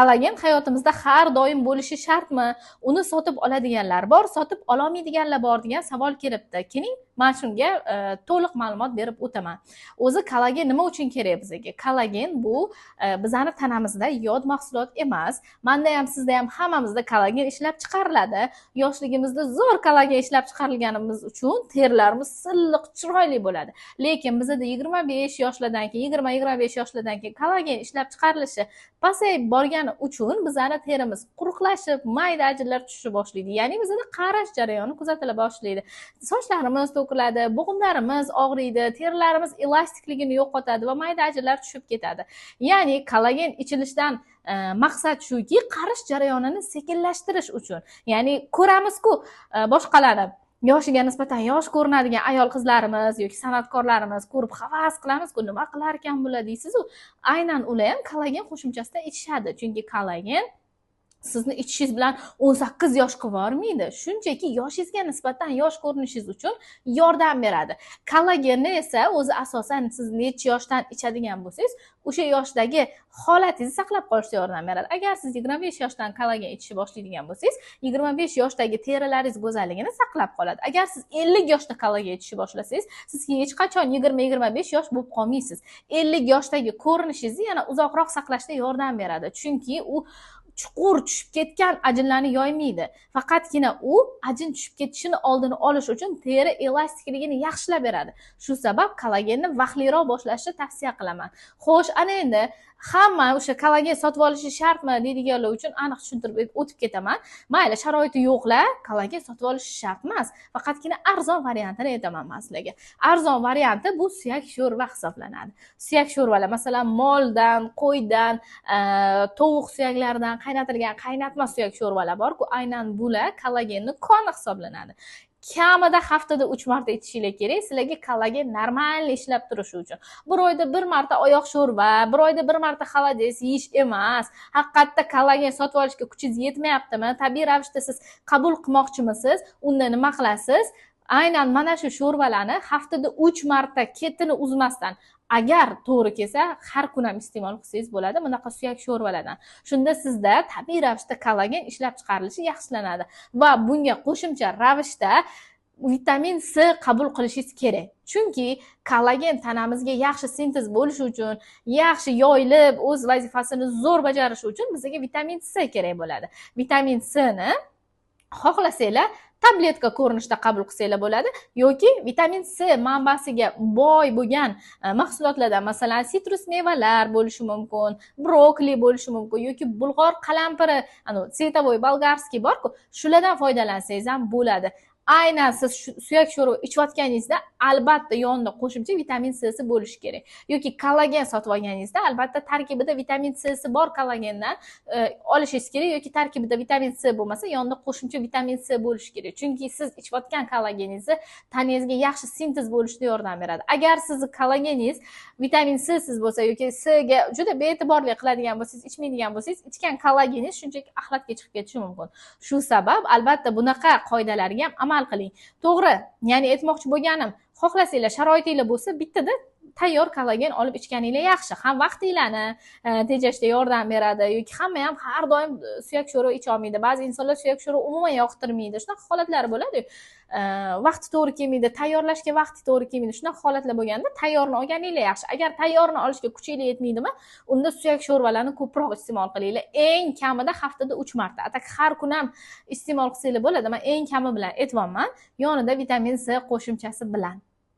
Kollagen hayotimizda har doim bo'lishi shartmi? Uni sotib oladiganlar bor, sotib ololmaydiganlar bor degan savol kelibdi. Keling, men shunga to'liq ma'lumot berib o'taman. O'zi kollagen nima uchun kerak bizga? Kollagen bu bizning tanamizda yod mahsulot emas. Menda ham, sizda ham, hammamizda kollagen ishlab chiqariladi. Yoshligimizda zo'r kollagen ishlab chiqarilganimiz uchun terilarimiz silliq, chiroyli bo'ladi. Lekin bizda 25 yoshlardan keyin, 20-25 yoshlardan keyin kollagen ishlab chiqarilishi pasayib borgani uchun bizning terimiz quruqlashib, mayda ajinlar tusha boshlaydi. Ya'ni bizda qarish jarayoni kuzatila boshlaydi. Sochlarimiz to'kiladi, bo'g'imlarimiz og'riydi, terilarimiz elastikligini yo'qotadi va mayda ajinlar tushib ketadi. Ya'ni kollagen ichilishidan maqsad shuki, qarish jarayonini sekinlashtirish uchun. Ya'ni ko'ramiz-ku, boshqalarni yoshiga nisbatan yosh ko'rinadigan ayol qizlarimiz yoki san'atkorlarimiz ko'rib havas qilamiz-ku, nima qilar ekan bular deysiz-ku. Aynan ular ham kollagen qo'shimchasidan ichishadi. Chunki kollagen sizni ichishingiz bilan 18 yosh qilib yubormaydi. Shunchaki yoshingizga nisbatan yosh ko'rinishingiz uchun yordam beradi. Kollagenni esa o'zi asosan siz necha yoshdan ichadigan bo'lsangiz, o'sha yoshdagi holatingizni saqlab qolishga yordam beradi. Agar siz 25 yoshdan kollagen ichishni boshlaydigan bo'lsangiz, 25 yoshdagi terilaringiz go'zalligini saqlab qoladi. Agar siz 50 yoshda kollagen ichishni boshlasangiz, siz hech qachon 20-25 yosh bo'lib qolmaysiz. 50 yoshdagi ko'rinishingizni yana uzoqroq saqlashga yordam beradi. Chunki u chuqur tushib ketgan ajinlarni yoymaydi. Faqatgina u ajin tushib ketishini oldini olish uchun teri elastikligini yaxshilab beradi. Shu sabab kollagenni vaqtliroq boshlashni tavsiya qilaman. Xo'sh, ana endi hamma o'sha kollagen sotib olishi shartmi deydiganlar uchun aniq tushuntirib o'tib ketaman. Mayli, sharoiti yo'qlar, kollagen sotib olishi shart emas. Faqatgina arzon variantini aytaman men sizlarga. Arzon varianti bu suyak sho'rva hisoblanadi. Suyak sho'rvalar, masalan, moldan, qo'ydan, tovuq suyaklaridan qaynatilgan qaynatma suyak sho'rvalar bor-ku, aynan bular kollagenning koni hisoblanadi. Kamida haftada 3 marta ichishingiz kerak, sizlarga kollagen normal ishlab turishi uchun. Bir oyda bir marta oyoq sho'rva, bir oyda bir marta xolodez yeyish emas. Haqiqatda kollagen sotib olishga kuchingiz yetmayaptimi? Tabiiy ravishda siz qabul qilmoqchimisiz? Unda nima qilasiz? Aynan mana shu sho'rvalarni haftada 3 marta ketini uzmasdan, agar to'g'ri kelsa, har kun ham iste'mol qilsangiz bo'ladi bunaqa suyak sho'rvalardan. Shunda sizda tabiiy ravishda kollagen ishlab chiqarilishi yaxshilanadi va bunga qo'shimcha ravishda vitamin C qabul qilishingiz kerak. Chunki kollagen tanamizga yaxshi sintez bo'lishi uchun, yaxshi yoyilib, o'z vazifasini zo'r bajarishi uchun bizga vitamin C kerak bo'ladi. Vitamin C ni xohlasanglar tabletka ko'rinishda qabul qilsanglar bo'ladi yoki vitamin C manbasiga boy bo'lgan mahsulotlardan, masalan, sitrus mevalar bo'lishi mumkin, brokoli bo'lishi mumkin yoki bulg'or qalampiri, svetovoy bolgarskiy bor-ku, shulardan foydalansangiz ham bo'ladi. Aynan siz suyak sho'rva ichayotganingizda albatta yonida qo'shimcha vitamin C si bo'lishi kerak. Yoki kollagen sotib olganingizda albatta tarkibida vitamin C si bor kollagendan olishingiz kerak yoki tarkibida vitamin C bo'lmasa yonida qo'shimcha vitamin C bo'lishi kerak. Chunki siz ichayotgan kollageningizni tanangizga yaxshi sintez bo'lishida yordam beradi. Agar sizning kollageningiz vitamin C siz bo'lsa yoki C ga juda be'tiborlik qiladigan bo'lsangiz, ichmaydigan bo'lsangiz, ichgan kollageningiz shunchaki axlatga chiqib ketishi mumkin. Shu sabab albatta bunaqa qoidalarga ham amal qiling. To'g'ri, ya'ni aytmoqchi bo'lganim, xohlasanglar, sharoitinglar bo'lsa, bittada tayyor kollagen olib ichganinglar yaxshi. Ham vaqtinglarni tejashga yordam beradi yoki hamma ham har doim suyak sho'rva icha olmaydi. Ba'zi insonlar suyak sho'rva umuman yoqtirmaydi. Shunaqa holatlar bo'ladi. Vaqti to'g'ri kelmaydi, tayyorlashga vaqti to'g'ri kelmaydi. Shunaqa holatlar bo'lganda tayyorni olganinglar yaxshi. Agar tayyorni olishga kuchingiz yetmaydimi, unda suyak sho'rvalarni ko'proq iste'mol qilinglar. Eng kamida haftada 3 marta. Atak har kun ham iste'mol qilsanglar bo'ladi. Men eng kami bilan aytibman, yonida vitamin C qo'shimchasi bilan.